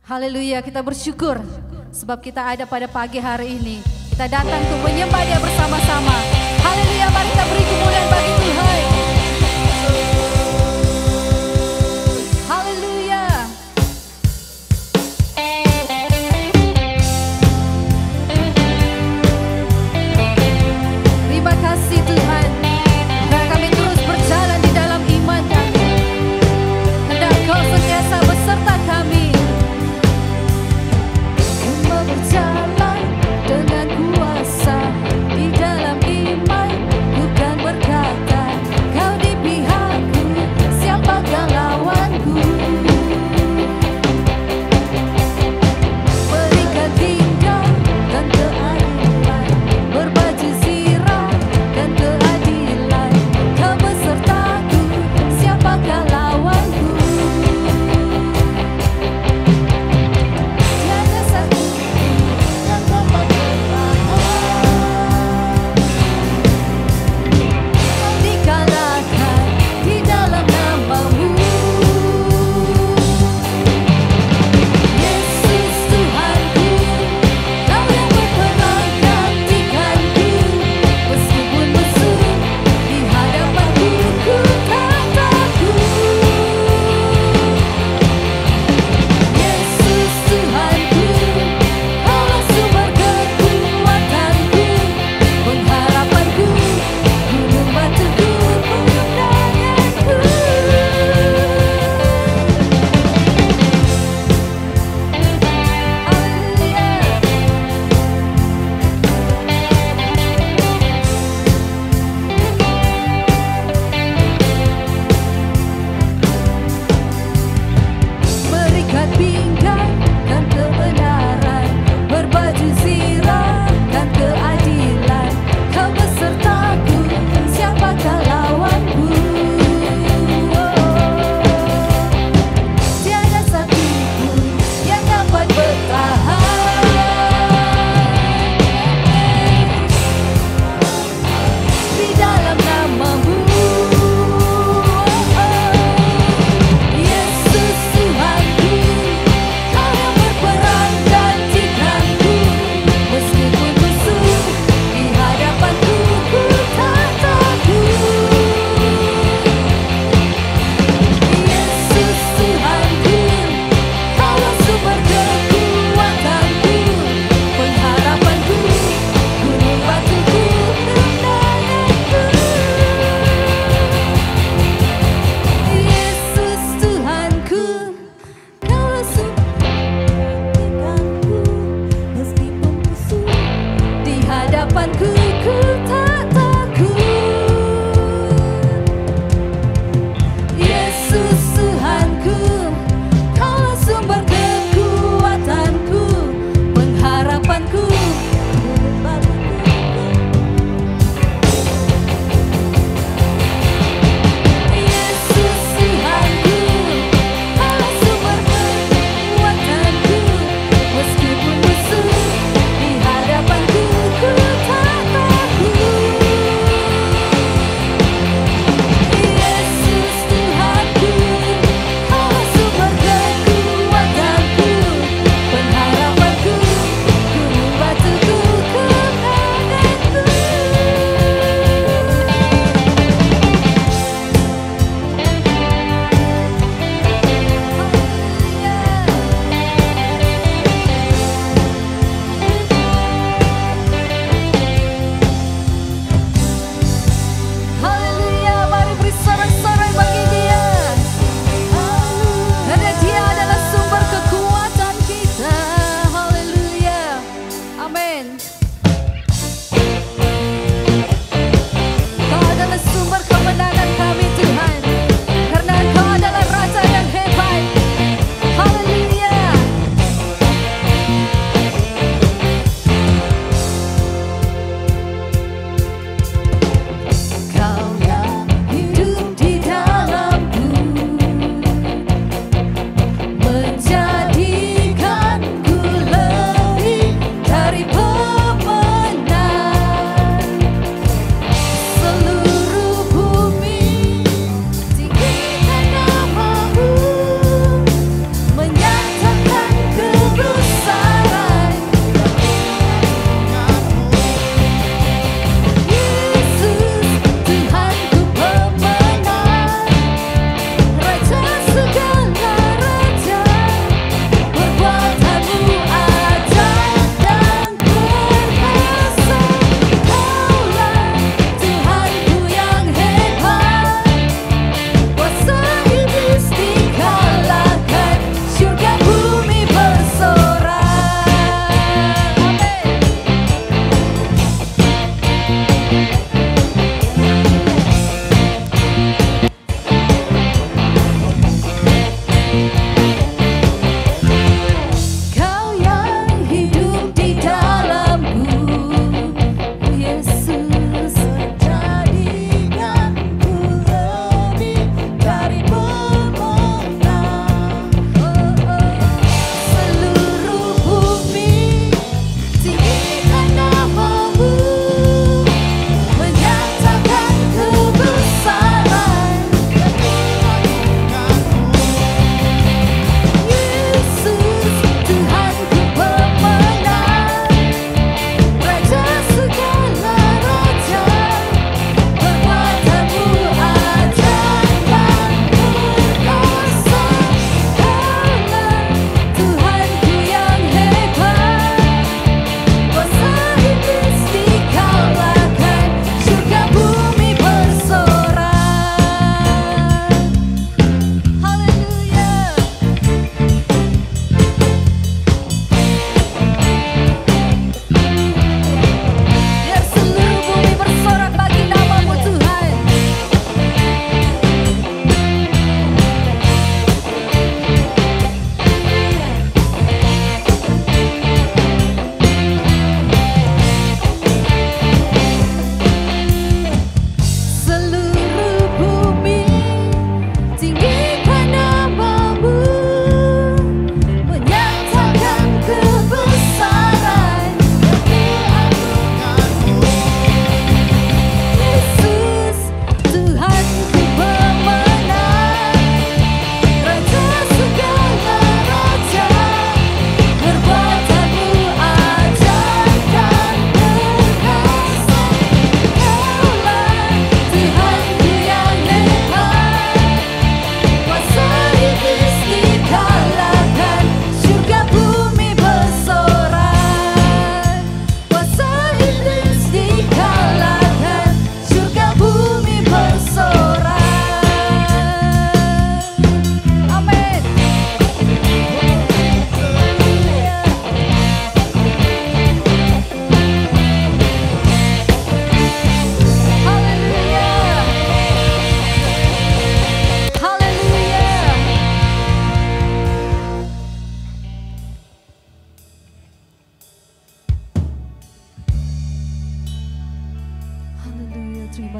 Haleluya, kita bersyukur sebab kita ada pada pagi hari ini. Kita datang untuk menyembah Dia bersama-sama. Haleluya, mari kita beri kemuliaan bagi Tuhan. Haleluya. Terima kasih Tuhan. Biar kami terus berjalan di dalam iman kami. Hendak Kau sentiasa beserta kami. Berjalan dengan kuasa di dalam iman, bukan berkata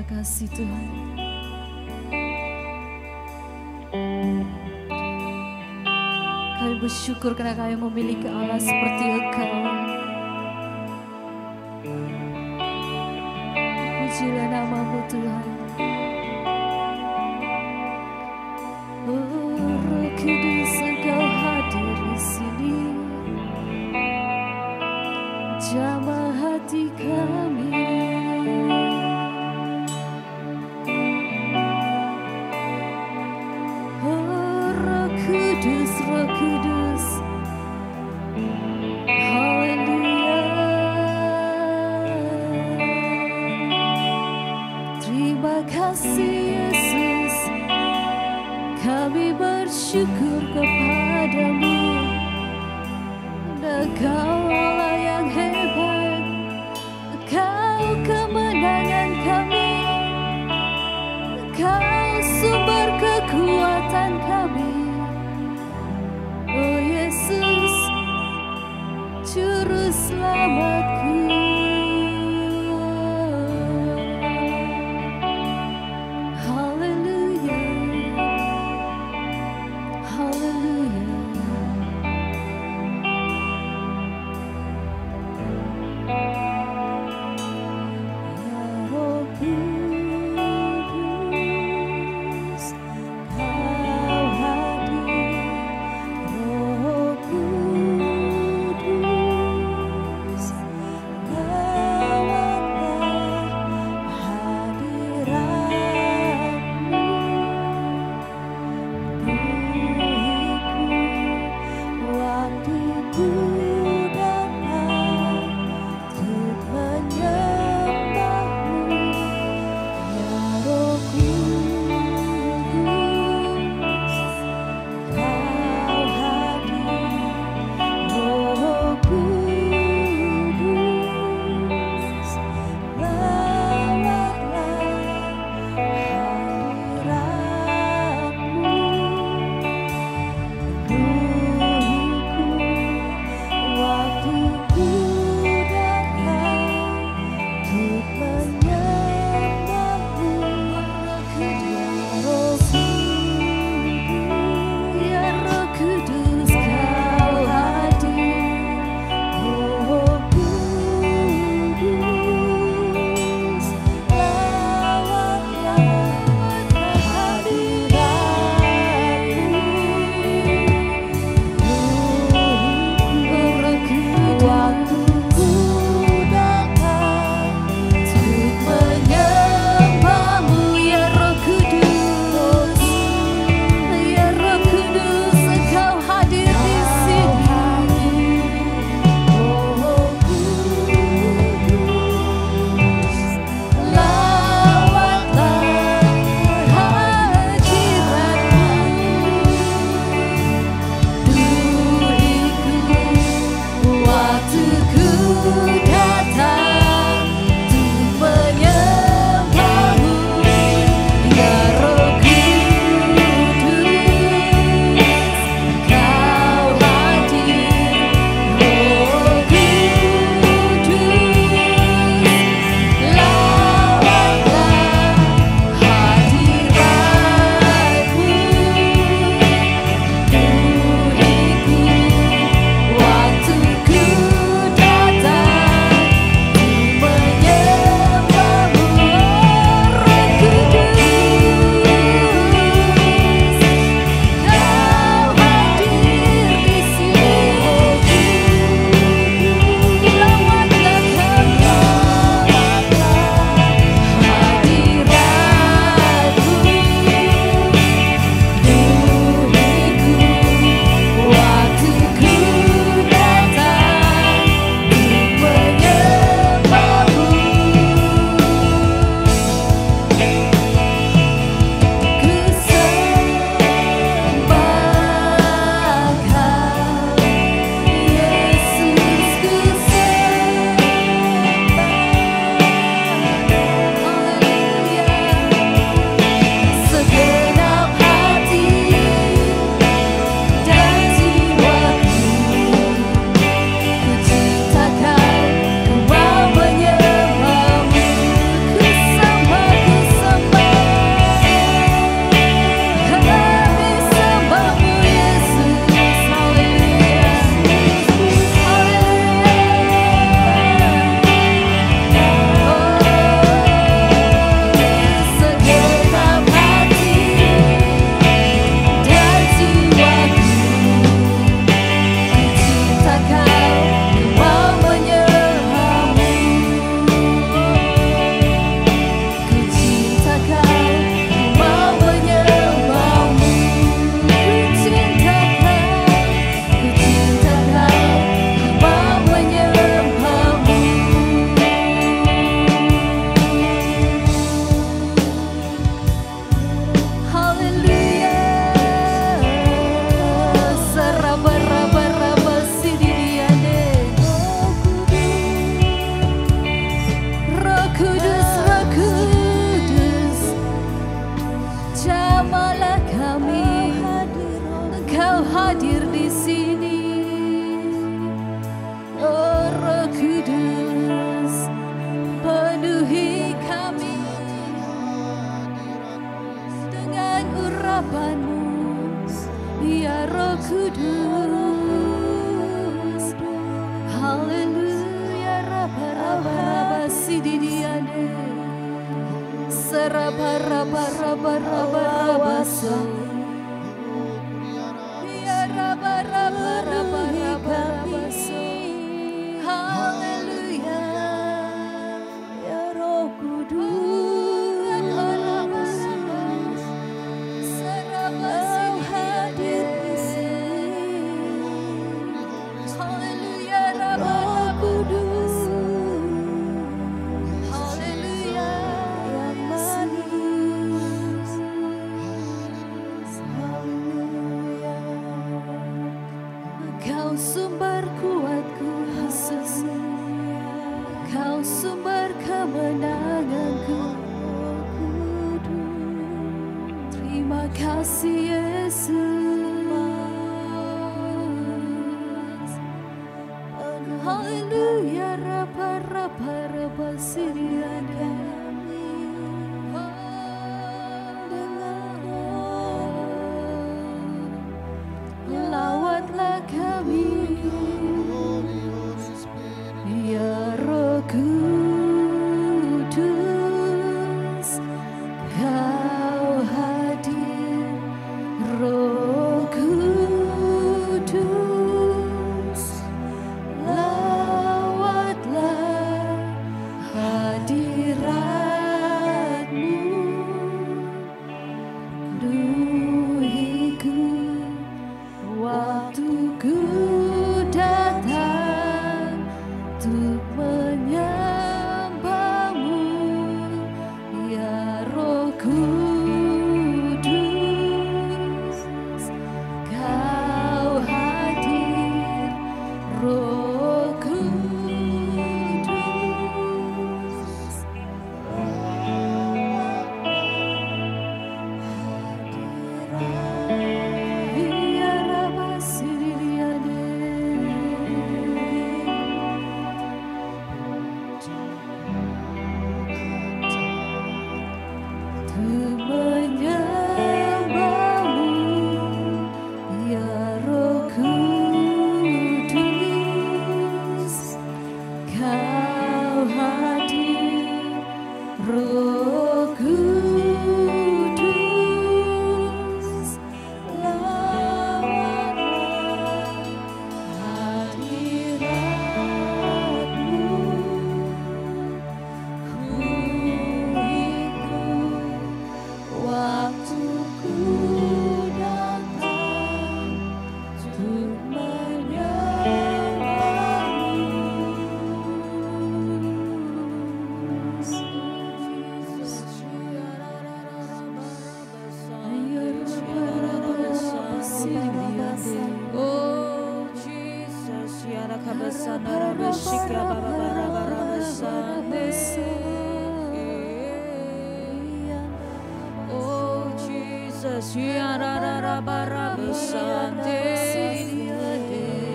kasih Tuhan. Kami bersyukur karena kami memiliki Allah seperti Engkau. Pujilah nama-Mu Tuhan. Oh Roh Kudus, Engkau hadir di sini, jamah hati kami. Oh Roh Kudus, Roh Kudus, haleluya. Terima kasih Yesus, kami bersyukur kepadamu. Engkau Allah yang hebat, Engkau kemenangan kami, Engkau sumber kekuatan kami. Oh Yesus, Juru Selamatku. Haleluya, haleluya.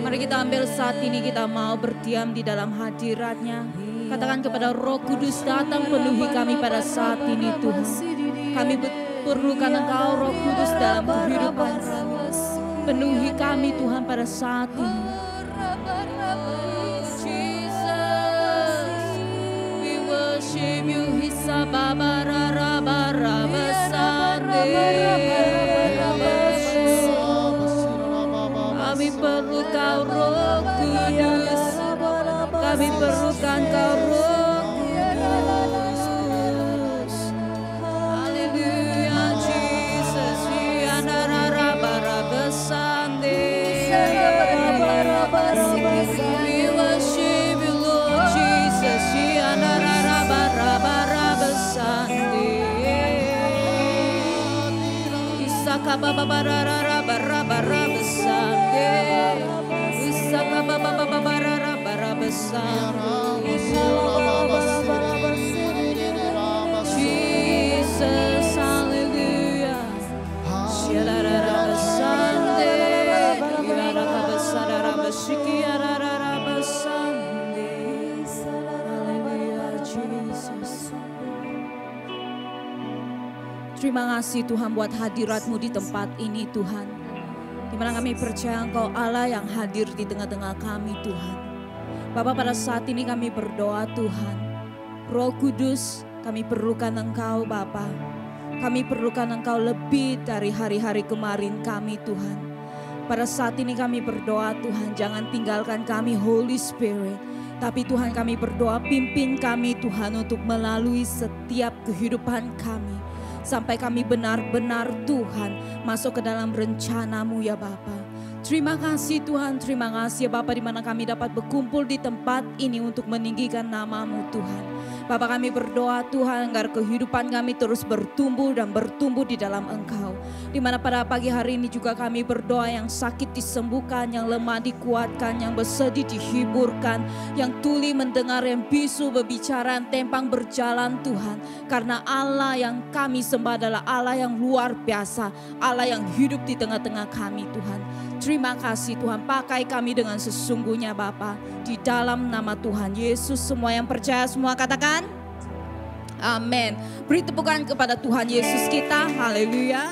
Mari kita ambil saat ini, kita mau berdiam di dalam hadirat-Nya. Katakan kepada Roh Kudus, datang penuhi kami pada saat ini Tuhan. Kami perlukan Engkau Roh Kudus dalam kehidupan kami. Penuhi kami Tuhan pada saat ini. Jesus, we worship you. Hisa babara bara basande. Kami perlu Kau Roh Kudus. Kami perlukan Kau Roh Kudus. Haleluya Jesus. Yanara bara basande. We worship you Lord Jesus. Yanara bara basande. Isaka baba bara basande. Isaka baba bara basande. Jesus, hallelujah. Shiarara basande. Yarara basara basiki yarara basande. Hallelujah Jesus. Terima kasih Tuhan buat hadirat-Mu di tempat ini Tuhan. Di mana kami percaya Engkau Allah yang hadir di tengah-tengah kami Tuhan. Bapa, pada saat ini kami berdoa Tuhan. Roh Kudus, kami perlukan Engkau Bapa. Kami perlukan Engkau lebih dari hari-hari kemarin kami Tuhan. Pada saat ini kami berdoa Tuhan, jangan tinggalkan kami Holy Spirit. Tapi Tuhan, kami berdoa pimpin kami Tuhan untuk melalui setiap kehidupan kami. Sampai kami benar-benar Tuhan masuk ke dalam rencana-Mu ya Bapa. Terima kasih Tuhan, terima kasih ya Bapa, di mana kami dapat berkumpul di tempat ini untuk meninggikan nama-Mu Tuhan. Bapa, kami berdoa Tuhan agar kehidupan kami terus bertumbuh dan bertumbuh di dalam Engkau. Di mana pada pagi hari ini juga kami berdoa yang sakit disembuhkan, yang lemah dikuatkan, yang bersedih dihiburkan, yang tuli mendengar, yang bisu berbicara, yang tempang berjalan Tuhan. Karena Allah yang kami sembah adalah Allah yang luar biasa, Allah yang hidup di tengah-tengah kami Tuhan. Terima kasih Tuhan, pakai kami dengan sesungguhnya Bapa. Di dalam nama Tuhan Yesus, semua yang percaya semua katakan amin. Beri tepukan kepada Tuhan Yesus kita. Haleluya.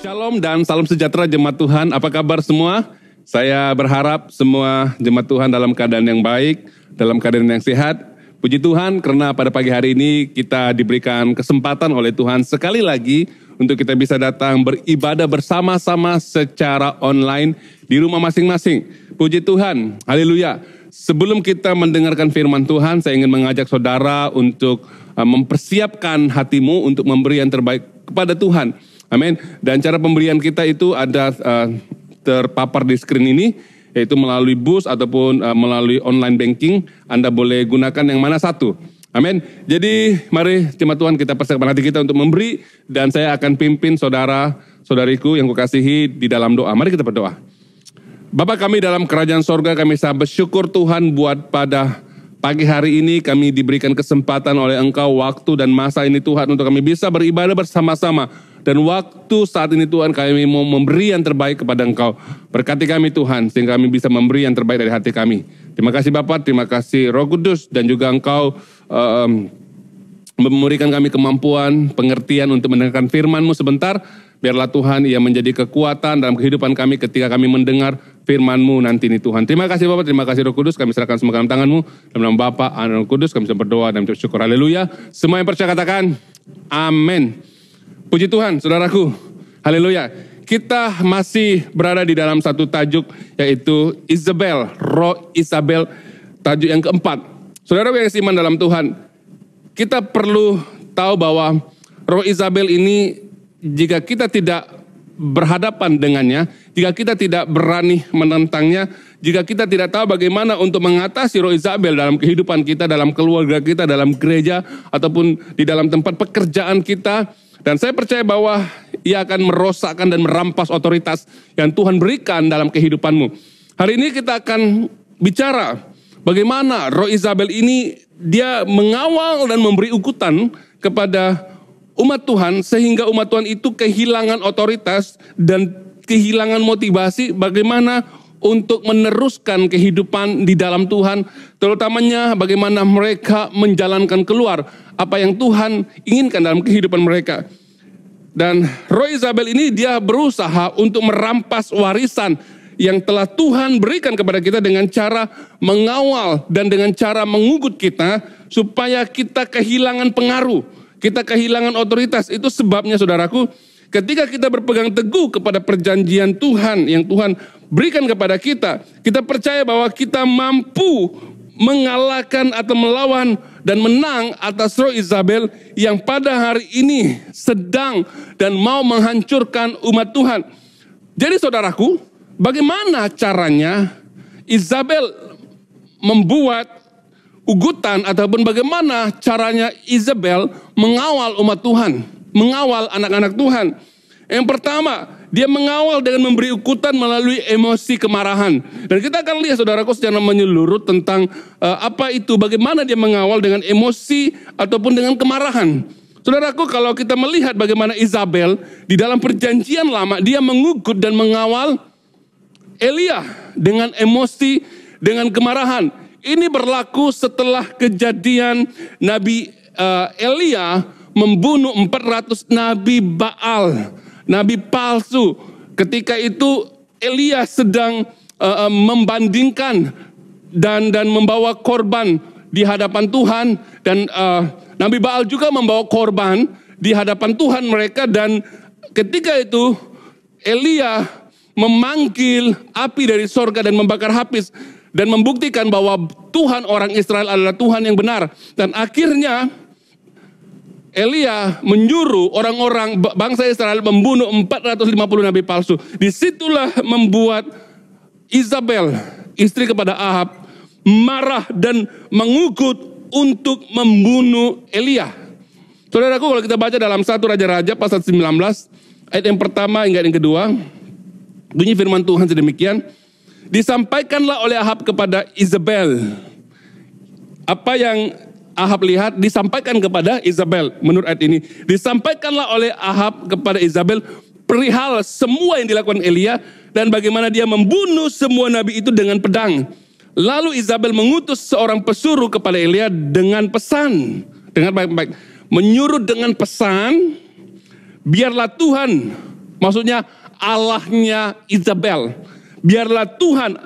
Shalom dan salam sejahtera jemaat Tuhan. Apa kabar semua? Saya berharap semua jemaat Tuhan dalam keadaan yang baik, dalam keadaan yang sehat. Puji Tuhan karena pada pagi hari ini kita diberikan kesempatan oleh Tuhan sekali lagi untuk kita bisa datang beribadah bersama-sama secara online di rumah masing-masing. Puji Tuhan, haleluya. Sebelum kita mendengarkan firman Tuhan, saya ingin mengajak saudara untuk mempersiapkan hatimu untuk memberi yang terbaik kepada Tuhan. Amin. Dan cara pemberian kita itu ada terpapar di screen ini, yaitu melalui bus ataupun melalui online banking. Anda boleh gunakan yang mana satu. Amin. Jadi mari jemaat Tuhan kita persiapkan hati kita untuk memberi. Dan saya akan pimpin saudara-saudariku yang kukasihi di dalam doa. Mari kita berdoa. Bapa kami dalam kerajaan sorga, kami sangat bersyukur Tuhan buat pada pagi hari ini kami diberikan kesempatan oleh Engkau waktu dan masa ini Tuhan untuk kami bisa beribadah bersama-sama. Dan waktu saat ini Tuhan kami mau memberi yang terbaik kepada Engkau. Berkati kami Tuhan sehingga kami bisa memberi yang terbaik dari hati kami. Terima kasih Bapak, terima kasih Roh Kudus dan juga Engkau memberikan kami kemampuan, pengertian untuk mendengarkan firman-Mu sebentar. Biarlah Tuhan ia menjadi kekuatan dalam kehidupan kami ketika kami mendengar firman-Mu nanti ini Tuhan. Terima kasih Bapak, terima kasih Roh Kudus. Kami serahkan semua dalam tangan-Mu. Dalam nama Bapa, Anak, Roh Kudus kami bisa berdoa dan bersyukur. Haleluya. Semua yang percaya katakan amin. Puji Tuhan, saudaraku. Haleluya. Kita masih berada di dalam satu tajuk yaitu Isabel, Roh Isabel, tajuk yang keempat. Saudara yang seiman dalam Tuhan, kita perlu tahu bahwa Roh Isabel ini jika kita tidak berhadapan dengannya, jika kita tidak berani menentangnya, jika kita tidak tahu bagaimana untuk mengatasi Roh Isabel dalam kehidupan kita, dalam keluarga kita, dalam gereja, ataupun di dalam tempat pekerjaan kita. Dan saya percaya bahwa ia akan merosakkan dan merampas otoritas yang Tuhan berikan dalam kehidupanmu. Hari ini kita akan bicara bagaimana Roh Isabel ini dia mengawal dan memberi ukutan kepada umat Tuhan sehingga umat Tuhan itu kehilangan otoritas dan kehilangan motivasi bagaimana untuk meneruskan kehidupan di dalam Tuhan, terutamanya bagaimana mereka menjalankan keluar apa yang Tuhan inginkan dalam kehidupan mereka. Dan Roh Isabel ini dia berusaha untuk merampas warisan yang telah Tuhan berikan kepada kita dengan cara mengawal dan dengan cara mengugut kita supaya kita kehilangan pengaruh, kita kehilangan otoritas. Itu sebabnya saudaraku, ketika kita berpegang teguh kepada perjanjian Tuhan yang Tuhan berikan kepada kita, kita percaya bahwa kita mampu mengalahkan atau melawan dan menang atas roh Isabel yang pada hari ini sedang dan mau menghancurkan umat Tuhan. Jadi saudaraku, bagaimana caranya Isabel membuat ugutan ataupun bagaimana caranya Isabel mengawal umat Tuhan, mengawal anak-anak Tuhan? Yang pertama, dia mengawal dengan memberi ugutan melalui emosi kemarahan. Dan kita akan lihat saudaraku secara menyeluruh tentang apa itu, bagaimana dia mengawal dengan emosi ataupun dengan kemarahan. Saudaraku, kalau kita melihat bagaimana Isabel di dalam perjanjian lama, dia mengugut dan mengawal Elia dengan emosi, dengan kemarahan. Ini berlaku setelah kejadian Nabi Elia membunuh 400 Nabi Baal, Nabi palsu. Ketika itu Elia sedang membandingkan dan membawa korban di hadapan Tuhan. Dan Nabi Baal juga membawa korban di hadapan Tuhan mereka. Dan ketika itu Elia memanggil api dari sorga dan membakar habis. Dan membuktikan bahwa Tuhan orang Israel adalah Tuhan yang benar. Dan akhirnya Elia menyuruh orang-orang bangsa Israel membunuh 450 nabi palsu. Disitulah membuat Isabel, istri kepada Ahab, marah dan mengugut untuk membunuh Elia. Saudaraku, kalau kita baca dalam 1 Raja-Raja pasal 19, ayat yang pertama hingga yang kedua, bunyi firman Tuhan sedemikian. Disampaikanlah oleh Ahab kepada Isabel. Apa yang Ahab lihat disampaikan kepada Isabel. Menurut ayat ini, disampaikanlah oleh Ahab kepada Isabel perihal semua yang dilakukan Elia dan bagaimana dia membunuh semua nabi itu dengan pedang. Lalu Isabel mengutus seorang pesuruh kepada Elia dengan pesan, dengan baik-baik, menyuruh dengan pesan, biarlah Tuhan, maksudnya Allahnya Isabel, biarlah Tuhan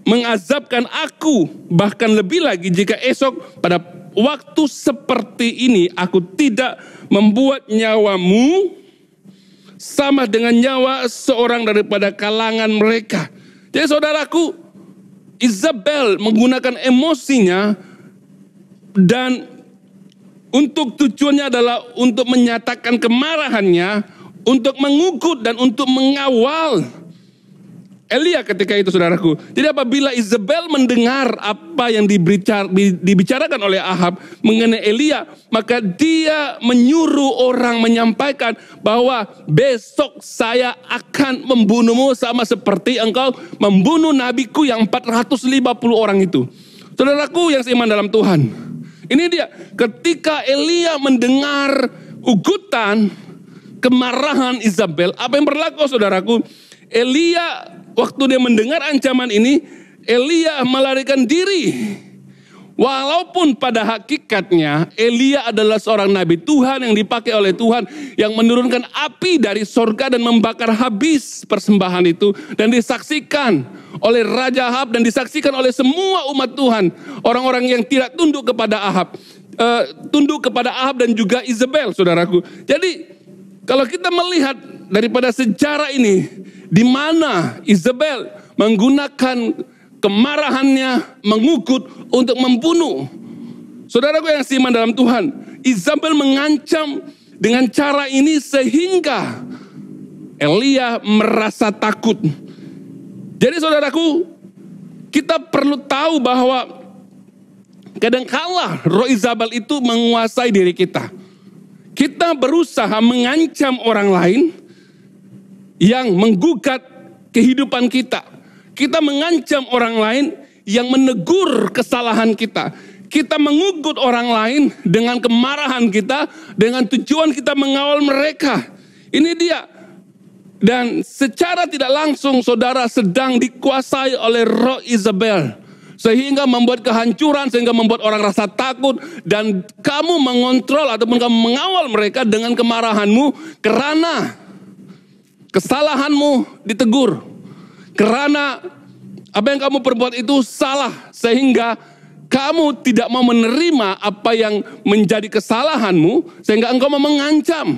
mengazabkan aku, bahkan lebih lagi jika esok pada waktu seperti ini aku tidak membuat nyawamu sama dengan nyawa seorang daripada kalangan mereka. Jadi saudaraku, Isabel menggunakan emosinya dan untuk tujuannya adalah untuk menyatakan kemarahannya, untuk mengugut dan untuk mengawal Elia ketika itu saudaraku. Jadi apabila Isabel mendengar apa yang dibicarakan oleh Ahab mengenai Elia, maka dia menyuruh orang menyampaikan bahwa besok saya akan membunuhmu sama seperti engkau membunuh nabiku yang 450 orang itu. Saudaraku yang seiman dalam Tuhan, ini dia ketika Elia mendengar ugutan kemarahan Isabel, apa yang berlaku saudaraku? Elia waktu dia mendengar ancaman ini, Elia melarikan diri. Walaupun pada hakikatnya Elia adalah seorang nabi Tuhan yang dipakai oleh Tuhan, yang menurunkan api dari sorga dan membakar habis persembahan itu, dan disaksikan oleh Raja Ahab dan disaksikan oleh semua umat Tuhan, orang-orang yang tidak tunduk kepada Ahab, tunduk kepada Ahab dan juga Isabel, saudaraku. Jadi kalau kita melihat daripada sejarah ini, di mana Isabel menggunakan kemarahannya, mengugut untuk membunuh. Saudaraku yang seiman dalam Tuhan, Isabel mengancam dengan cara ini sehingga Elia merasa takut. Jadi saudaraku, kita perlu tahu bahwa kadangkala roh Isabel itu menguasai diri kita. Kita berusaha mengancam orang lain yang menggugat kehidupan kita. Kita mengancam orang lain yang menegur kesalahan kita. Kita mengugut orang lain dengan kemarahan kita, dengan tujuan kita mengawal mereka. Ini dia. Dan secara tidak langsung saudara sedang dikuasai oleh roh Isabel. Sehingga membuat kehancuran, sehingga membuat orang rasa takut. Dan kamu mengontrol ataupun kamu mengawal mereka dengan kemarahanmu. Karena kesalahanmu ditegur. Karena apa yang kamu perbuat itu salah. Sehingga kamu tidak mau menerima apa yang menjadi kesalahanmu. Sehingga engkau mau mengancam.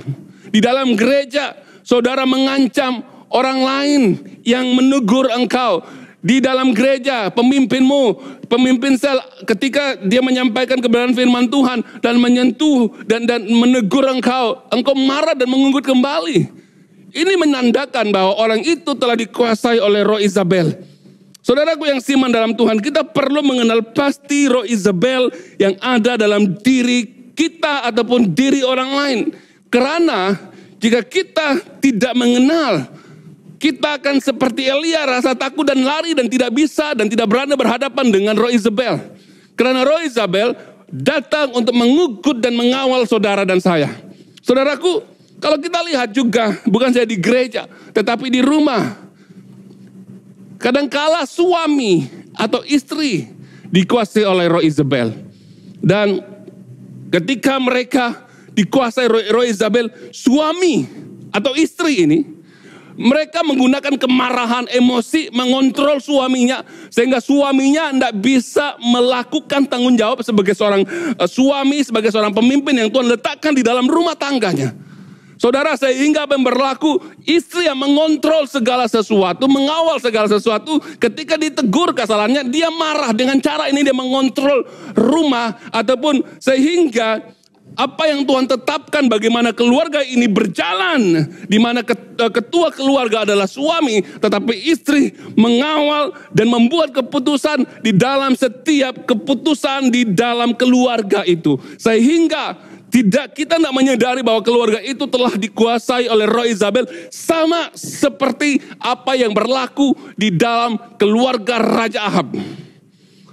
Di dalam gereja, saudara mengancam orang lain yang menegur engkau. di dalam gereja, pemimpinmu, pemimpin sel, ketika dia menyampaikan kebenaran firman Tuhan dan menyentuh dan menegur engkau marah dan mengunggut kembali. Ini menandakan bahwa orang itu telah dikuasai oleh roh Isabel. Saudaraku yang siman dalam Tuhan, kita perlu mengenal pasti roh Isabel yang ada dalam diri kita ataupun diri orang lain. Karena jika kita tidak mengenal, kita akan seperti Elia, rasa takut dan lari dan tidak bisa dan tidak berani berhadapan dengan roh Isabel. Karena roh Isabel datang untuk mengugut dan mengawal saudara dan saya. Saudaraku, kalau kita lihat juga, bukan saja di gereja, tetapi di rumah. Kadangkala suami atau istri dikuasai oleh roh Isabel. Dan ketika mereka dikuasai roh Isabel, suami atau istri ini, mereka menggunakan kemarahan, emosi, mengontrol suaminya. Sehingga suaminya tidak bisa melakukan tanggung jawab sebagai seorang suami, sebagai seorang pemimpin yang Tuhan letakkan di dalam rumah tangganya. Saudara, sehingga apa yang berlaku, istri yang mengontrol segala sesuatu, mengawal segala sesuatu, ketika ditegur kesalahannya, dia marah. Dengan cara ini dia mengontrol rumah, ataupun sehingga apa yang Tuhan tetapkan bagaimana keluarga ini berjalan, di mana ketua keluarga adalah suami, tetapi istri mengawal dan membuat keputusan di dalam setiap keputusan di dalam keluarga itu. Sehingga kita tidak menyadari bahwa keluarga itu telah dikuasai oleh roh Isabel, sama seperti apa yang berlaku di dalam keluarga Raja Ahab.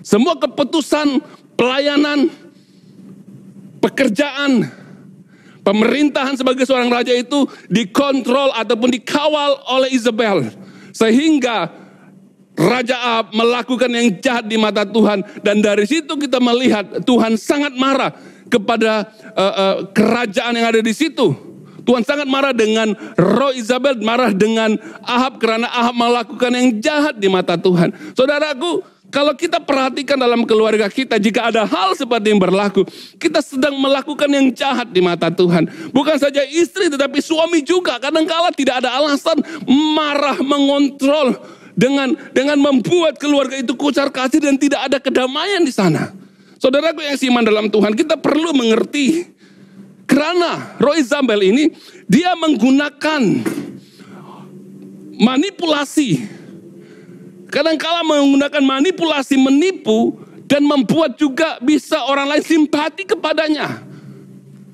Semua keputusan, pelayanan, pekerjaan, pemerintahan sebagai seorang raja itu dikontrol ataupun dikawal oleh Isabel. Sehingga Raja Ahab melakukan yang jahat di mata Tuhan. Dan dari situ kita melihat Tuhan sangat marah kepada kerajaan yang ada di situ. Tuhan sangat marah dengan roh Isabel, marah dengan Ahab karena Ahab melakukan yang jahat di mata Tuhan. Saudaraku, kalau kita perhatikan dalam keluarga kita, jika ada hal seperti yang berlaku, kita sedang melakukan yang jahat di mata Tuhan. Bukan saja istri, tetapi suami juga. Kadang-kala tidak ada alasan marah, mengontrol, dengan membuat keluarga itu kocar kacir dan tidak ada kedamaian di sana. Saudaraku yang siman dalam Tuhan, kita perlu mengerti. Karena roh Isabel ini, dia menggunakan manipulasi. Kadang-kala menggunakan manipulasi, menipu, dan membuat juga bisa orang lain simpati kepadanya.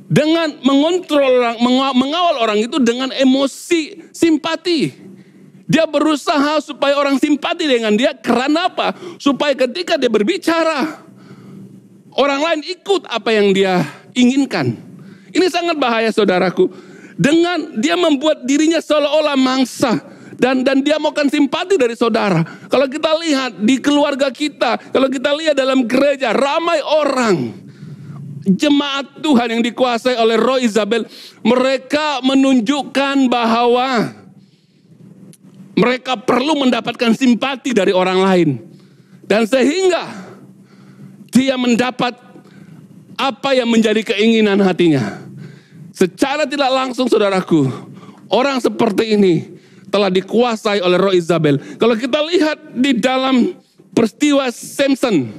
Dengan mengontrol orang, mengawal orang itu dengan emosi simpati. Dia berusaha supaya orang simpati dengan dia. Karena apa? Supaya ketika dia berbicara, orang lain ikut apa yang dia inginkan. Ini sangat bahaya, saudaraku. Dengan dia membuat dirinya seolah-olah mangsa. Dan dia maukan simpati dari saudara. Kalau kita lihat di keluarga kita, kalau kita lihat dalam gereja, ramai orang, jemaat Tuhan yang dikuasai oleh roh Isabel, mereka menunjukkan bahwa mereka perlu mendapatkan simpati dari orang lain. Dan sehingga dia mendapat apa yang menjadi keinginan hatinya. Secara tidak langsung, saudaraku, orang seperti ini telah dikuasai oleh roh Isabel. Kalau kita lihat di dalam peristiwa Samson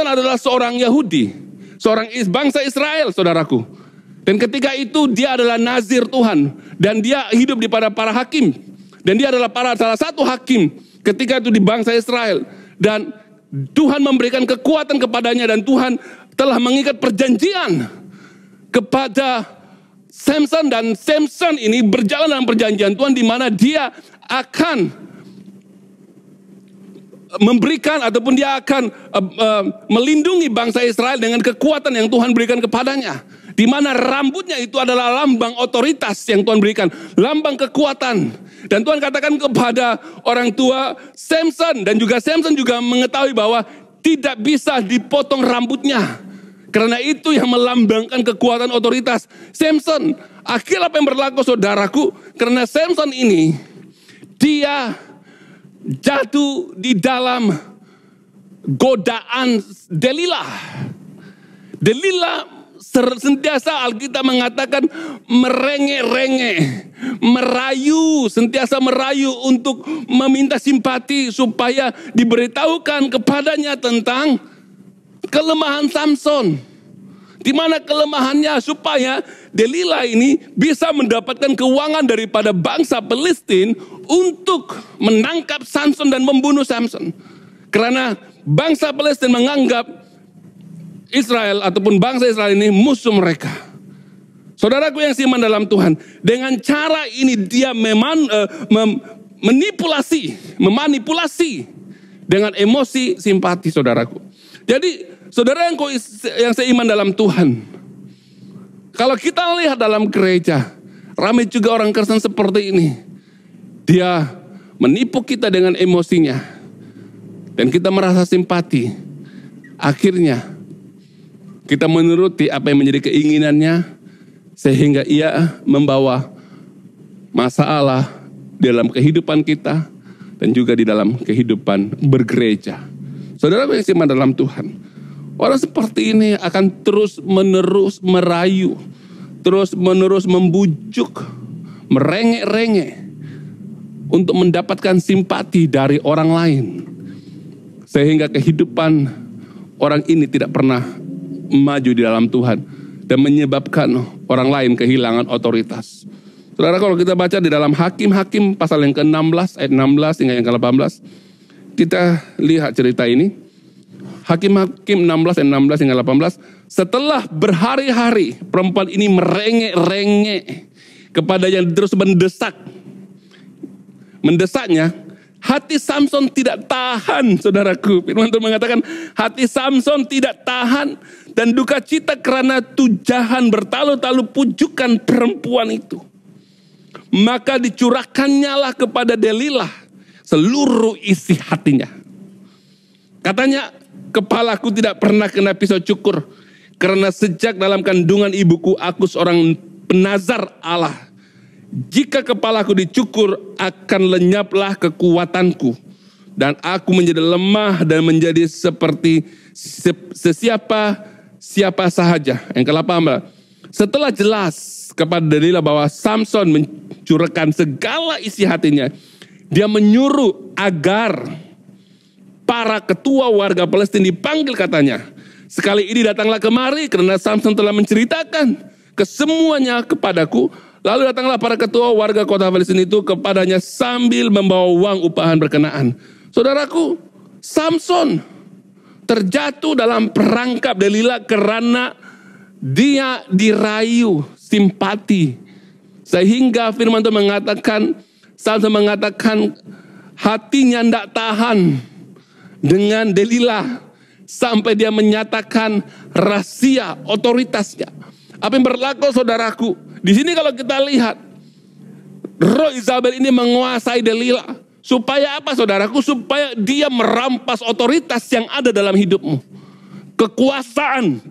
adalah seorang Yahudi, seorang bangsa Israel, saudaraku. Dan ketika itu dia adalah nazir Tuhan, dan dia hidup di pada para hakim, dan dia adalah salah satu hakim ketika itu di bangsa Israel. Dan Tuhan memberikan kekuatan kepadanya, dan Tuhan telah mengikat perjanjian kepada Samson, dan Samson ini berjalan dalam perjanjian Tuhan di mana dia akan memberikan ataupun dia akan melindungi bangsa Israel dengan kekuatan yang Tuhan berikan kepadanya. Di mana rambutnya itu adalah lambang otoritas yang Tuhan berikan, lambang kekuatan. Dan Tuhan katakan kepada orang tua Samson, dan juga Samson juga mengetahui bahwa tidak bisa dipotong rambutnya. Karena itu yang melambangkan kekuatan otoritas Samson. Akhirnya apa yang berlaku, saudaraku? Karena Samson ini, dia jatuh di dalam godaan Delilah. Delilah sentiasa Alkitab mengatakan merengek-rengek, merayu, sentiasa merayu untuk meminta simpati supaya diberitahukan kepadanya tentang kelemahan Samson. Di mana kelemahannya supaya Delila ini bisa mendapatkan keuangan daripada bangsa Palestina untuk menangkap Samson dan membunuh Samson. Karena bangsa Palestina menganggap Israel ataupun bangsa Israel ini musuh mereka. Saudaraku yang seiman dalam Tuhan, dengan cara ini dia memanipulasi dengan emosi simpati saudaraku. Jadi saudara yang seiman dalam Tuhan, kalau kita lihat dalam gereja, ramai juga orang Kristen seperti ini. Dia menipu kita dengan emosinya, dan kita merasa simpati. Akhirnya kita menuruti apa yang menjadi keinginannya, sehingga ia membawa masalah dalam kehidupan kita dan juga di dalam kehidupan bergereja. Saudara yang seiman dalam Tuhan, orang seperti ini akan terus menerus merayu, terus menerus membujuk, merengek-rengek untuk mendapatkan simpati dari orang lain, sehingga kehidupan orang ini tidak pernah maju di dalam Tuhan dan menyebabkan orang lain kehilangan otoritas. Saudara, kalau kita baca di dalam Hakim-Hakim pasal yang ke-16 ayat 16 hingga yang ke-18, kita lihat cerita ini. Hakim-Hakim 16 ayat 16 hingga 18. Setelah berhari-hari perempuan ini merengek-rengek kepada yang terus mendesaknya, hati Samson tidak tahan, saudaraku. Firman Tuhan mengatakan hati Samson tidak tahan dan duka cita karena tujahan bertalu-talu pujukan perempuan itu. Maka dicurahkannya lah kepada Delila seluruh isi hatinya. Katanya, kepalaku tidak pernah kena pisau cukur, karena sejak dalam kandungan ibuku aku seorang penazar Allah. Jika kepalaku dicukur, akan lenyaplah kekuatanku, dan aku menjadi lemah dan menjadi seperti siapa sahaja. Yang ke-18, setelah jelas kepada Delila bahwa Samson mencurahkan segala isi hatinya, dia menyuruh agar para ketua warga Palestina dipanggil, katanya. Sekali ini datanglah kemari, karena Samson telah menceritakan kesemuanya kepadaku. Lalu datanglah para ketua warga kota Palestina itu kepadanya sambil membawa uang upahan berkenaan. Saudaraku, Samson terjatuh dalam perangkap Delila karena dia dirayu simpati. Sehingga firman Tuhan mengatakan, Samson mengatakan hatinya tidak tahan dengan Delila sampai dia menyatakan rahasia otoritasnya. Apa yang berlaku, saudaraku? Di sini kalau kita lihat, roh Isabel ini menguasai Delila. Supaya apa, saudaraku? Supaya dia merampas otoritas yang ada dalam hidupmu. Kekuasaan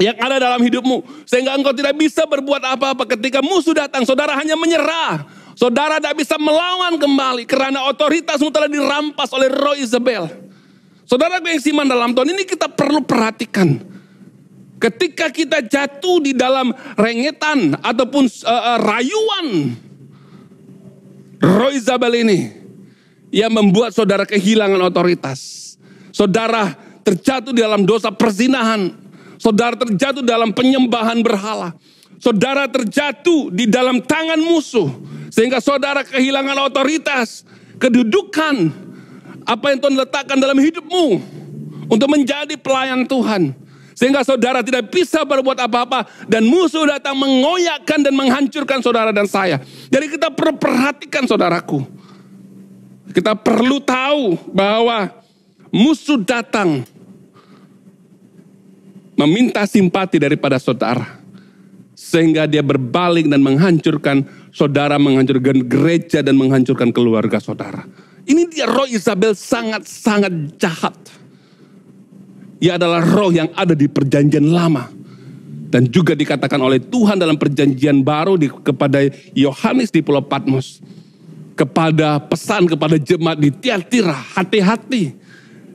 yang ada dalam hidupmu. Sehingga engkau tidak bisa berbuat apa-apa. Ketika musuh datang, saudara hanya menyerah. Saudara tidak bisa melawan kembali karena otoritasmu telah dirampas oleh roh Isabel. Saudara yang seiman dalam Tuhan, ini kita perlu perhatikan. Ketika kita jatuh di dalam rengetan ataupun rayuan roh Isabel ini, yang membuat saudara kehilangan otoritas. Saudara terjatuh di dalam dosa perzinahan. Saudara terjatuh dalam penyembahan berhala. Saudara terjatuh di dalam tangan musuh, sehingga saudara kehilangan otoritas, kedudukan, apa yang Tuhan letakkan dalam hidupmu untuk menjadi pelayan Tuhan. Sehingga saudara tidak bisa berbuat apa-apa, dan musuh datang mengoyakkan dan menghancurkan saudara dan saya. Jadi kita perlu perhatikan, saudaraku. Kita perlu tahu bahwa musuh datang meminta simpati daripada saudara. Sehingga dia berbalik dan menghancurkan saudara, menghancurkan gereja, dan menghancurkan keluarga saudara. Ini dia roh Isabel sangat-sangat jahat. Ia adalah roh yang ada di perjanjian lama. Dan juga dikatakan oleh Tuhan dalam perjanjian baru kepada Yohanes di Pulau Patmos. Kepada pesan kepada jemaat di Tiatira, hati-hati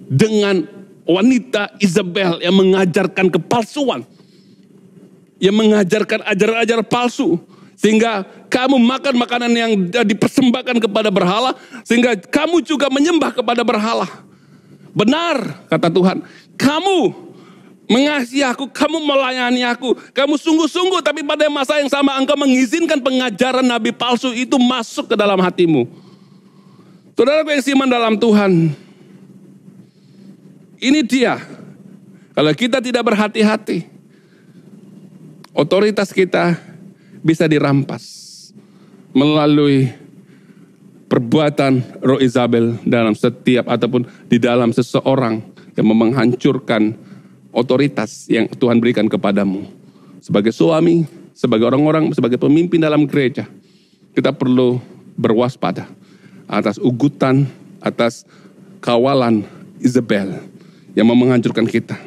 dengan wanita Isabel yang mengajarkan kepalsuan. yang mengajarkan ajaran-ajaran palsu. Sehingga kamu makan makanan yang dipersembahkan kepada berhala. Sehingga kamu juga menyembah kepada berhala. Benar, kata Tuhan. Kamu mengasihi aku, kamu melayani aku. Kamu sungguh-sungguh, tapi pada masa yang sama engkau mengizinkan pengajaran nabi palsu itu masuk ke dalam hatimu. Saudaraku yang seiman dalam Tuhan. Ini dia. Kalau kita tidak berhati-hati, otoritas kita bisa dirampas melalui perbuatan roh Isabel dalam setiap ataupun di dalam seseorang yang menghancurkan otoritas yang Tuhan berikan kepadamu. Sebagai suami, sebagai orang-orang, sebagai pemimpin dalam gereja, kita perlu berwaspada atas ugutan, atas kawalan Isabel yang mau menghancurkan kita.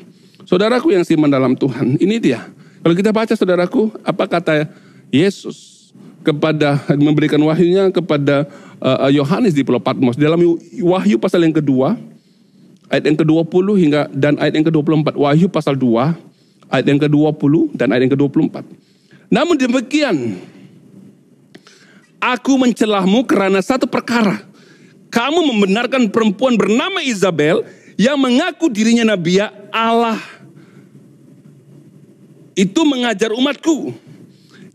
Saudaraku yang seiman dalam Tuhan, ini dia. Kalau kita baca saudaraku, apa kata Yesus kepada memberikan wahyunya kepada Yohanes di Pulau Patmos. Dalam Wahyu pasal yang kedua, ayat yang ke-20 hingga dan ayat yang ke-24. Wahyu pasal 2, ayat yang ke-20 dan ayat yang ke-24. Namun demikian, aku mencelahmu karena satu perkara. Kamu membenarkan perempuan bernama Isabel yang mengaku dirinya nabi Allah. Itu mengajar umatku.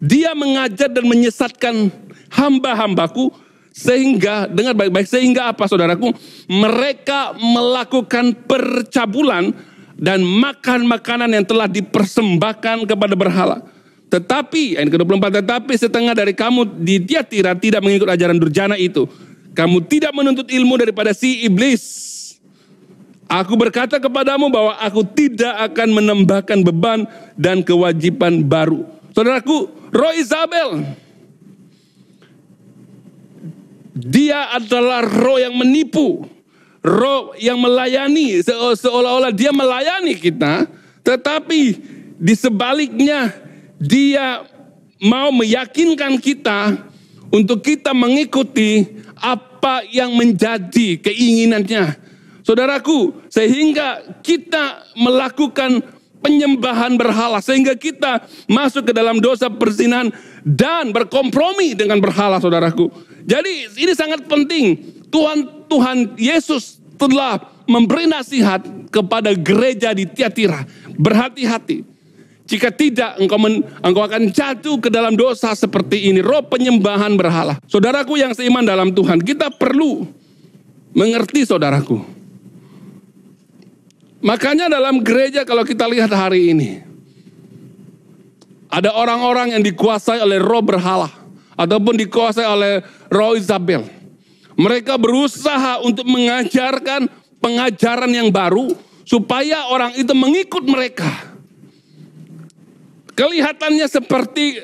Dia mengajar dan menyesatkan hamba-hambaku. Sehingga, dengar baik-baik, sehingga apa saudaraku? Mereka melakukan percabulan dan makan makanan yang telah dipersembahkan kepada berhala. Tetapi, ayat ke-24, tetapi setengah dari kamu di Tiatira tidak mengikut ajaran durjana itu. Kamu tidak menuntut ilmu daripada si iblis. Aku berkata kepadamu bahwa aku tidak akan menambahkan beban dan kewajiban baru. Saudaraku, roh Isabel, dia adalah roh yang menipu, roh yang melayani, seolah-olah dia melayani kita, tetapi di sebaliknya dia mau meyakinkan kita untuk kita mengikuti apa yang menjadi keinginannya. Saudaraku, sehingga kita melakukan penyembahan berhala, sehingga kita masuk ke dalam dosa perzinahan dan berkompromi dengan berhala, saudaraku. Jadi ini sangat penting. Tuhan Yesus telah memberi nasihat kepada gereja di Tiatira. Berhati-hati. Jika tidak, engkau akan jatuh ke dalam dosa seperti ini. Roh penyembahan berhala. Saudaraku yang seiman dalam Tuhan, kita perlu mengerti saudaraku. Makanya dalam gereja kalau kita lihat hari ini, ada orang-orang yang dikuasai oleh roh berhala. Ataupun dikuasai oleh roh Isabel. Mereka berusaha untuk mengajarkan pengajaran yang baru, supaya orang itu mengikut mereka. Kelihatannya seperti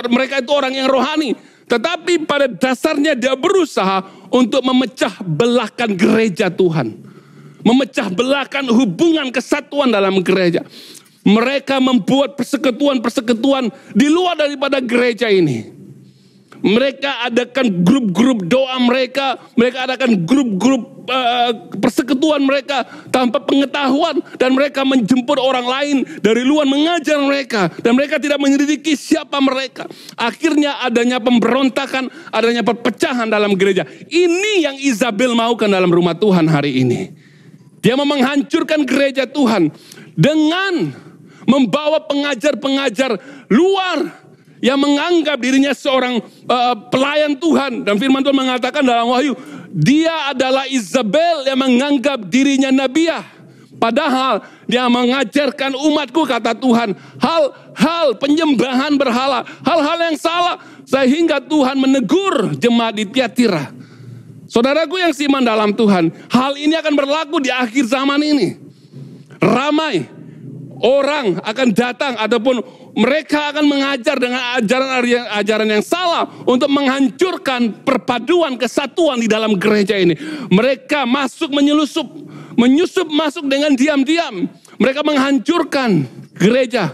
mereka itu orang yang rohani. Tetapi pada dasarnya dia berusaha untuk memecah belahkan gereja Tuhan. Memecah belahkan hubungan kesatuan dalam gereja. Mereka membuat persekutuan-persekutuan di luar daripada gereja ini. Mereka adakan grup-grup doa mereka adakan grup-grup persekutuan mereka tanpa pengetahuan. Dan mereka menjemput orang lain dari luar mengajar mereka. Dan mereka tidak menyelidiki siapa mereka. Akhirnya adanya pemberontakan, adanya perpecahan dalam gereja. Ini yang Isabel maukan dalam rumah Tuhan hari ini. Dia mau menghancurkan gereja Tuhan dengan membawa pengajar-pengajar luar yang menganggap dirinya seorang pelayan Tuhan. Dan firman Tuhan mengatakan dalam Wahyu, dia adalah Isabel yang menganggap dirinya nabiah. Padahal dia mengajarkan umatku, kata Tuhan, hal-hal penyembahan berhala, hal-hal yang salah. Sehingga Tuhan menegur jemaat di Tiatira. Saudaraku yang seiman dalam Tuhan, hal ini akan berlaku di akhir zaman ini. Ramai orang akan datang ataupun mereka akan mengajar dengan ajaran yang salah untuk menghancurkan perpaduan kesatuan di dalam gereja ini. Mereka menyusup masuk dengan diam-diam. Mereka menghancurkan gereja,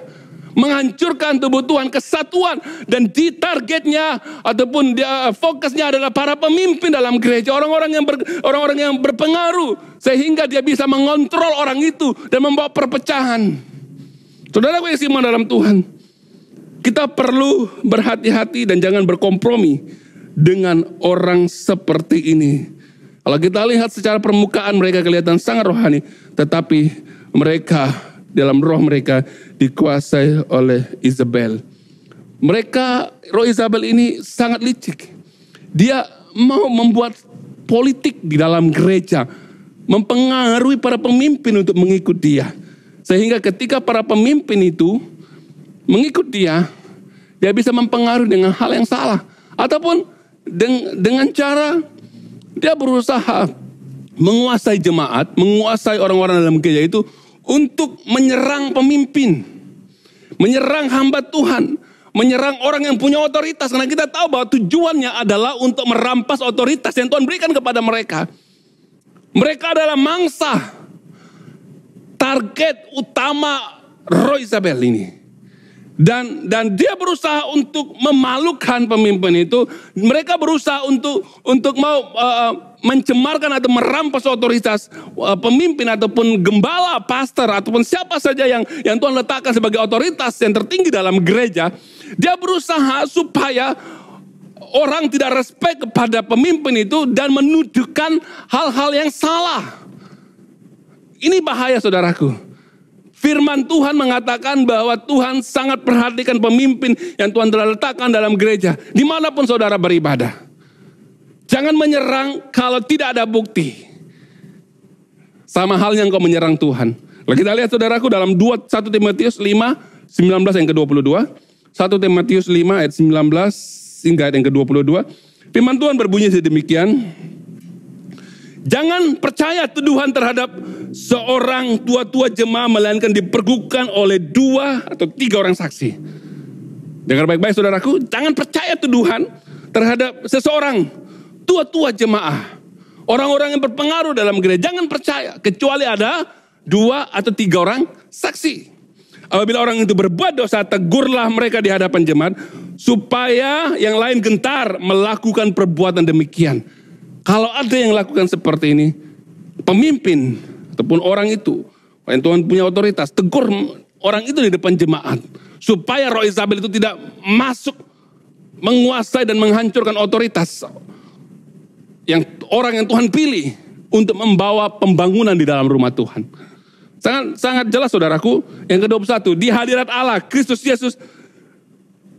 menghancurkan tubuh Tuhan, kesatuan, dan di targetnya ataupun fokusnya adalah para pemimpin dalam gereja, orang-orang yang berpengaruh sehingga dia bisa mengontrol orang itu dan membawa perpecahan. Saudara yang seiman dalam Tuhan, Kita perlu berhati-hati dan jangan berkompromi dengan orang seperti ini. Kalau kita lihat secara permukaan mereka kelihatan sangat rohani, tetapi mereka dalam roh mereka dikuasai oleh Isabel. Roh Isabel ini sangat licik. Dia mau membuat politik di dalam gereja, mempengaruhi para pemimpin untuk mengikut dia. Sehingga ketika para pemimpin itu mengikut dia bisa mempengaruhi dengan hal yang salah. Ataupun dengan cara dia berusaha menguasai jemaat, menguasai orang-orang dalam gereja itu untuk menyerang pemimpin, menyerang hamba Tuhan, menyerang orang yang punya otoritas. Karena kita tahu bahwa tujuannya adalah untuk merampas otoritas yang Tuhan berikan kepada mereka. Mereka adalah mangsa, target utama roh Isabel ini. Dan dia berusaha untuk memalukan pemimpin itu. Mereka berusaha untuk mau mencemarkan atau merampas otoritas pemimpin ataupun gembala, pastor ataupun siapa saja yang Tuhan letakkan sebagai otoritas yang tertinggi dalam gereja. Dia berusaha supaya orang tidak respect kepada pemimpin itu dan menuduhkan hal-hal yang salah. Ini bahaya, saudaraku. Firman Tuhan mengatakan bahwa Tuhan sangat perhatikan pemimpin yang Tuhan telah letakkan dalam gereja. Dimanapun saudara beribadah. Jangan menyerang kalau tidak ada bukti. Sama halnya engkau menyerang Tuhan. Lalu kita lihat saudaraku dalam 1 Timotius 5, 19 yang ke-22. 1 Timotius 5 ayat 19 hingga ayat yang ke-22. Firman Tuhan berbunyi sedemikian. Jangan percaya tuduhan terhadap seorang tua-tua jemaah melainkan dipergunakan oleh 2 atau 3 orang saksi. Dengar baik-baik saudaraku, jangan percaya tuduhan terhadap seseorang tua-tua jemaah. Orang-orang yang berpengaruh dalam gereja, jangan percaya kecuali ada 2 atau 3 orang saksi. Apabila orang itu berbuat dosa, tegurlah mereka di hadapan jemaat supaya yang lain gentar melakukan perbuatan demikian. Kalau ada yang lakukan seperti ini, pemimpin ataupun orang itu, yang Tuhan punya otoritas, tegur orang itu di depan jemaat. Supaya roh Isabel itu tidak masuk, menguasai dan menghancurkan otoritas. Orang yang Tuhan pilih untuk membawa pembangunan di dalam rumah Tuhan. Sangat jelas saudaraku, yang ke-21, di hadirat Allah, Kristus Yesus,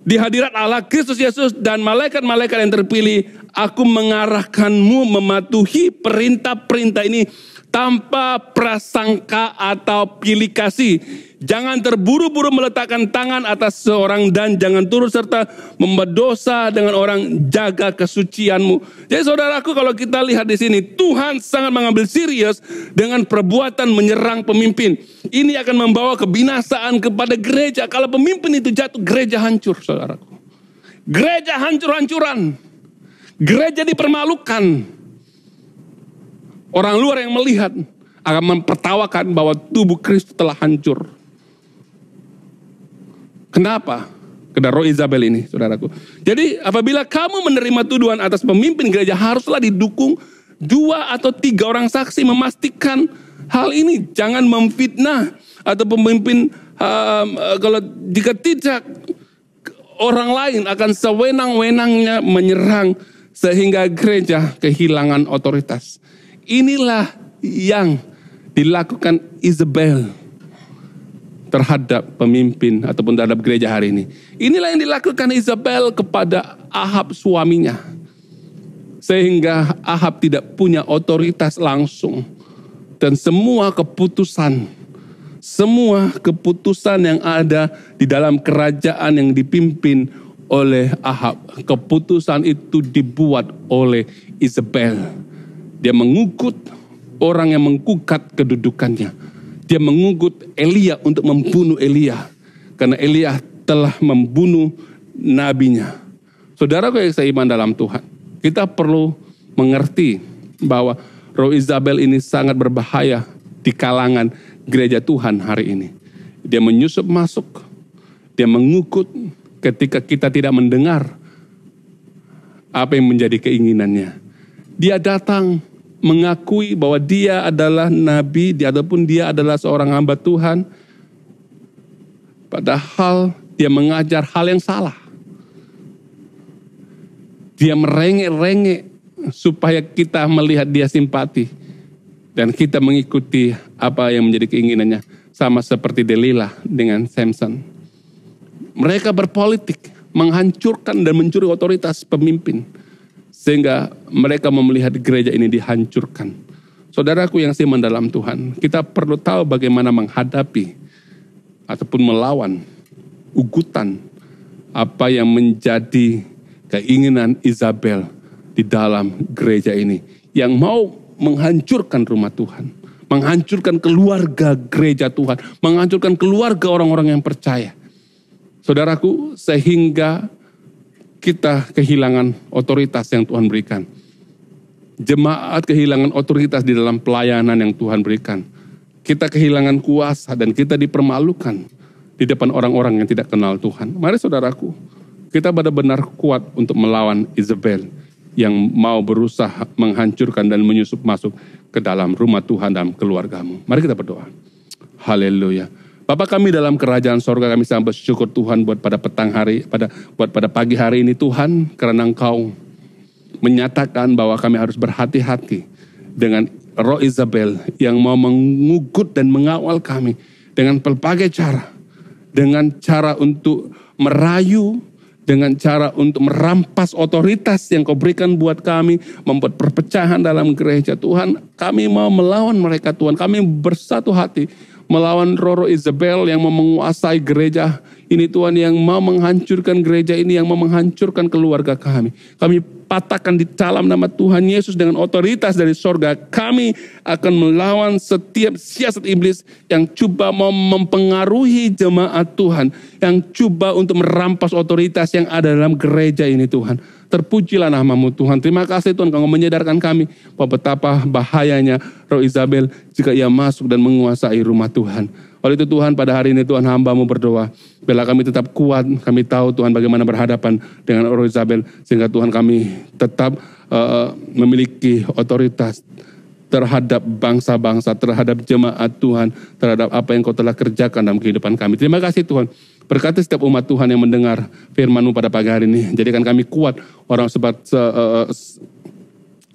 di hadirat Allah, Kristus Yesus dan malaikat-malaikat yang terpilih, aku mengarahkanmu mematuhi perintah-perintah ini tanpa prasangka atau pilih kasih. Jangan terburu-buru meletakkan tangan atas seorang dan jangan turut serta membuat dosa dengan orang, jaga kesucianmu. Jadi saudaraku, kalau kita lihat di sini, Tuhan sangat mengambil serius dengan perbuatan menyerang pemimpin. Ini akan membawa kebinasaan kepada gereja. Kalau pemimpin itu jatuh, gereja hancur, saudaraku. Gereja hancur-hancuran. Gereja dipermalukan. Orang luar yang melihat akan mempertawakan bahwa tubuh Kristus telah hancur. Kenapa? Karena roh Isabel ini, saudaraku. Jadi apabila kamu menerima tuduhan atas pemimpin gereja, haruslah didukung 2 atau 3 orang saksi memastikan hal ini. Jangan memfitnah atau pemimpin, kalau jika tidak, orang lain akan sewenang-wenangnya menyerang sehingga gereja kehilangan otoritas. Inilah yang dilakukan Isabel terhadap pemimpin ataupun terhadap gereja hari ini. Inilah yang dilakukan Isabel kepada Ahab suaminya. Sehingga Ahab tidak punya otoritas langsung. Dan semua keputusan yang ada di dalam kerajaan yang dipimpin oleh Ahab, keputusan itu dibuat oleh Isabel. Dia mengugut orang yang mengkukat kedudukannya. Dia mengugut Elia untuk membunuh Elia. Karena Elia telah membunuh nabinya. Saudara yang seiman dalam Tuhan, kita perlu mengerti bahwa roh Isabel ini sangat berbahaya di kalangan gereja Tuhan hari ini. Dia menyusup masuk. Dia mengugut ketika kita tidak mendengar apa yang menjadi keinginannya. Dia datang mengakui bahwa dia adalah nabi, ataupun dia adalah seorang hamba Tuhan. Padahal Dia mengajar hal yang salah. Dia merengek-rengek supaya kita melihat dia simpati. Dan kita mengikuti apa yang menjadi keinginannya. Sama seperti Delilah dengan Samson. Mereka berpolitik, menghancurkan dan mencuri otoritas pemimpin. Sehingga mereka melihat gereja ini dihancurkan. Saudaraku yang seiman dalam Tuhan, kita perlu tahu bagaimana menghadapi ataupun melawan ugutan apa yang menjadi keinginan Isabel di dalam gereja ini. Yang mau menghancurkan rumah Tuhan. Menghancurkan keluarga gereja Tuhan. Menghancurkan keluarga orang-orang yang percaya. Saudaraku, sehingga kita kehilangan otoritas yang Tuhan berikan. Jemaat kehilangan otoritas di dalam pelayanan yang Tuhan berikan. Kita kehilangan kuasa dan kita dipermalukan di depan orang-orang yang tidak kenal Tuhan. Mari saudaraku, kita benar-benar kuat untuk melawan Isabel yang mau berusaha menghancurkan dan menyusup masuk ke dalam rumah Tuhan dan keluargamu. Mari kita berdoa. Haleluya. Bapa kami dalam kerajaan sorga, kami sangat bersyukur Tuhan buat pada pagi hari ini Tuhan, karena Engkau menyatakan bahwa kami harus berhati-hati dengan roh Isabel yang mau mengugut dan mengawal kami dengan berbagai cara. Dengan cara untuk merayu, dengan cara untuk merampas otoritas yang Kau berikan buat kami, membuat perpecahan dalam gereja. Tuhan, kami mau melawan mereka Tuhan, kami bersatu hati melawan roh Isabel yang mau menguasai gereja ini Tuhan, yang mau menghancurkan gereja ini, yang mau menghancurkan keluarga kami. Kami patahkan di dalam nama Tuhan Yesus dengan otoritas dari sorga. Kami akan melawan setiap siasat iblis yang coba mau mempengaruhi jemaat Tuhan, yang coba untuk merampas otoritas yang ada dalam gereja ini Tuhan. Terpujilah nama-Mu Tuhan. Terima kasih Tuhan, Kau menyadarkan kami bahwa betapa bahayanya roh Isabel jika ia masuk dan menguasai rumah Tuhan. Oleh itu Tuhan, pada hari ini Tuhan, hamba-Mu berdoa, biarlah kami tetap kuat. Kami tahu Tuhan bagaimana berhadapan dengan roh Isabel, sehingga Tuhan kami tetap memiliki otoritas terhadap bangsa-bangsa, terhadap jemaat Tuhan, terhadap apa yang Kau telah kerjakan dalam kehidupan kami. Terima kasih Tuhan. Berkati setiap umat Tuhan yang mendengar firman-Mu pada pagi hari ini. Jadikan kami kuat, orang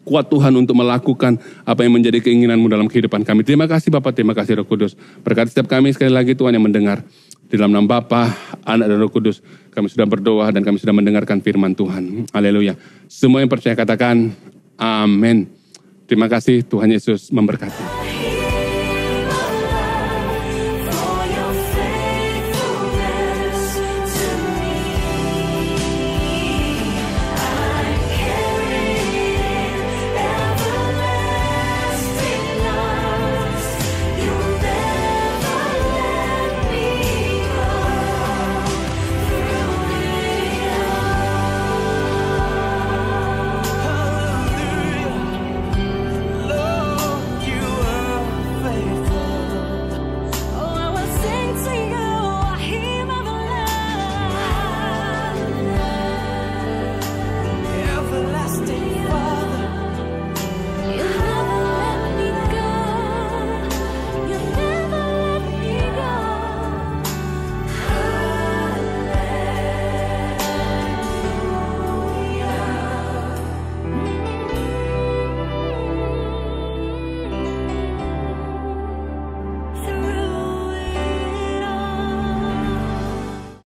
kuat Tuhan untuk melakukan apa yang menjadi keinginan-Mu dalam kehidupan kami. Terima kasih Bapa, terima kasih Roh Kudus. Berkati setiap kami sekali lagi Tuhan yang mendengar. Di dalam nama Bapa, Anak dan Roh Kudus, kami sudah berdoa dan kami sudah mendengarkan firman Tuhan. Haleluya. Semua yang percaya katakan, amin. Terima kasih, Tuhan Yesus memberkati.